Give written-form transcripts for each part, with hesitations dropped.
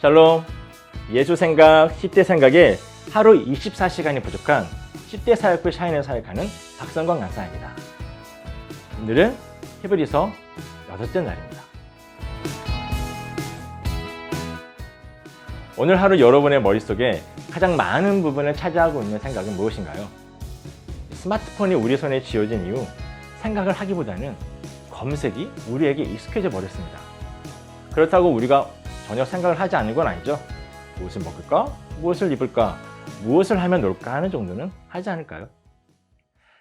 샬롬, 예수 생각, 10대 생각에 하루 24시간이 부족한 10대 사역부 샤인을 사역하는 박성광 강사입니다. 오늘은 히브리서 8째 날입니다. 오늘 하루 여러분의 머릿속에 가장 많은 부분을 차지하고 있는 생각은 무엇인가요? 스마트폰이 우리 손에 쥐어진 이후 생각을 하기보다는 검색이 우리에게 익숙해져 버렸습니다. 그렇다고 우리가 전혀 생각을 하지 않는 건 아니죠. 무엇을 먹을까? 무엇을 입을까? 무엇을 하면 놀까 하는 정도는 하지 않을까요?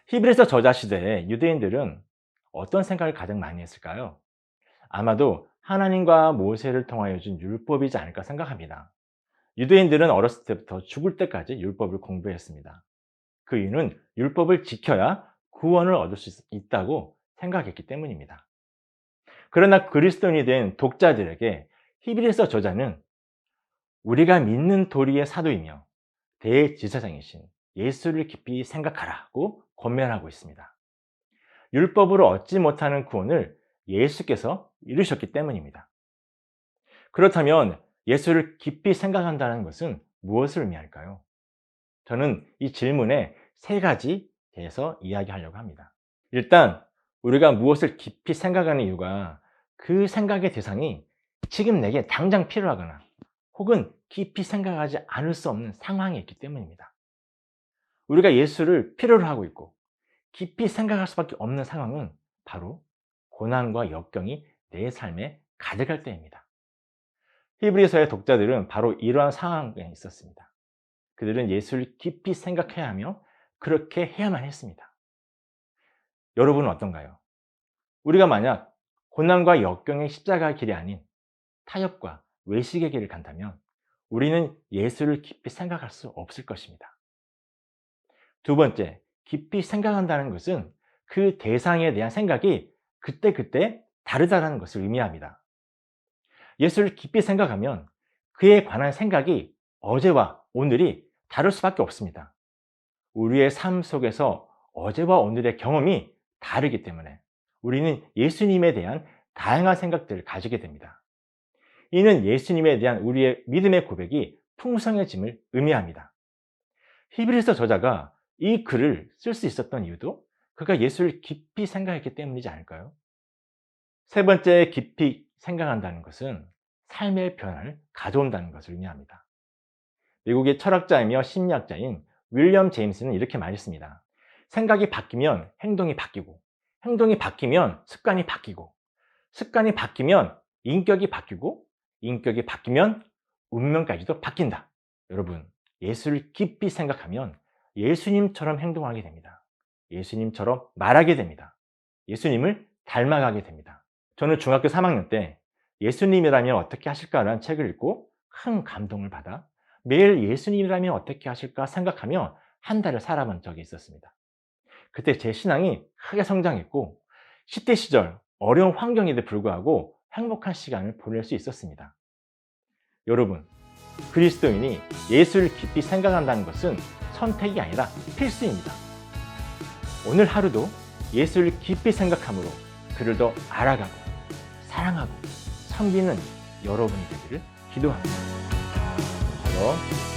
히브리서 저자 시대에 유대인들은 어떤 생각을 가장 많이 했을까요? 아마도 하나님과 모세를 통하여 준 율법이지 않을까 생각합니다. 유대인들은 어렸을 때부터 죽을 때까지 율법을 공부했습니다. 그 이유는 율법을 지켜야 구원을 얻을 수 있다고 생각했기 때문입니다. 그러나 그리스도인이 된 독자들에게 히브리서 저자는 우리가 믿는 도리의 사도이며 대제사장이신 예수를 깊이 생각하라고 권면하고 있습니다. 율법으로 얻지 못하는 구원을 예수께서 이루셨기 때문입니다. 그렇다면 예수를 깊이 생각한다는 것은 무엇을 의미할까요? 저는 이 질문에 세 가지 대해서 이야기하려고 합니다. 일단 우리가 무엇을 깊이 생각하는 이유가 그 생각의 대상이 지금 내게 당장 필요하거나 혹은 깊이 생각하지 않을 수 없는 상황이 있기 때문입니다. 우리가 예수를 필요로 하고 있고 깊이 생각할 수밖에 없는 상황은 바로 고난과 역경이 내 삶에 가득할 때입니다. 히브리서의 독자들은 바로 이러한 상황에 있었습니다. 그들은 예수를 깊이 생각해야 하며 그렇게 해야만 했습니다. 여러분은 어떤가요? 우리가 만약 고난과 역경의 십자가 길이 아닌 타협과 외식의 길을 간다면 우리는 예수를 깊이 생각할 수 없을 것입니다. 두 번째, 깊이 생각한다는 것은 그 대상에 대한 생각이 그때그때 다르다는 것을 의미합니다. 예수를 깊이 생각하면 그에 관한 생각이 어제와 오늘이 다를 수밖에 없습니다. 우리의 삶 속에서 어제와 오늘의 경험이 다르기 때문에 우리는 예수님에 대한 다양한 생각들을 가지게 됩니다. 이는 예수님에 대한 우리의 믿음의 고백이 풍성해짐을 의미합니다. 히브리서 저자가 이 글을 쓸 수 있었던 이유도 그가 예수를 깊이 생각했기 때문이지 않을까요? 세 번째, 깊이 생각한다는 것은 삶의 변화를 가져온다는 것을 의미합니다. 미국의 철학자이며 심리학자인 윌리엄 제임스는 이렇게 말했습니다. 생각이 바뀌면 행동이 바뀌고, 행동이 바뀌면 습관이 바뀌고, 습관이 바뀌면 인격이 바뀌고, 인격이 바뀌면 운명까지도 바뀐다. 여러분, 예수를 깊이 생각하면 예수님처럼 행동하게 됩니다. 예수님처럼 말하게 됩니다. 예수님을 닮아가게 됩니다. 저는 중학교 3학년 때 예수님이라면 어떻게 하실까라는 책을 읽고 큰 감동을 받아 매일 예수님이라면 어떻게 하실까 생각하며 한 달을 살아본 적이 있었습니다. 그때 제 신앙이 크게 성장했고 10대 시절 어려운 환경에도 불구하고 행복한 시간을 보낼 수 있었습니다. 여러분, 그리스도인이 예수를 깊이 생각한다는 것은 선택이 아니라 필수입니다. 오늘 하루도 예수를 깊이 생각함으로 그를 더 알아가고 사랑하고 섬기는 여러분이 되기를 기도합니다. 샬롬.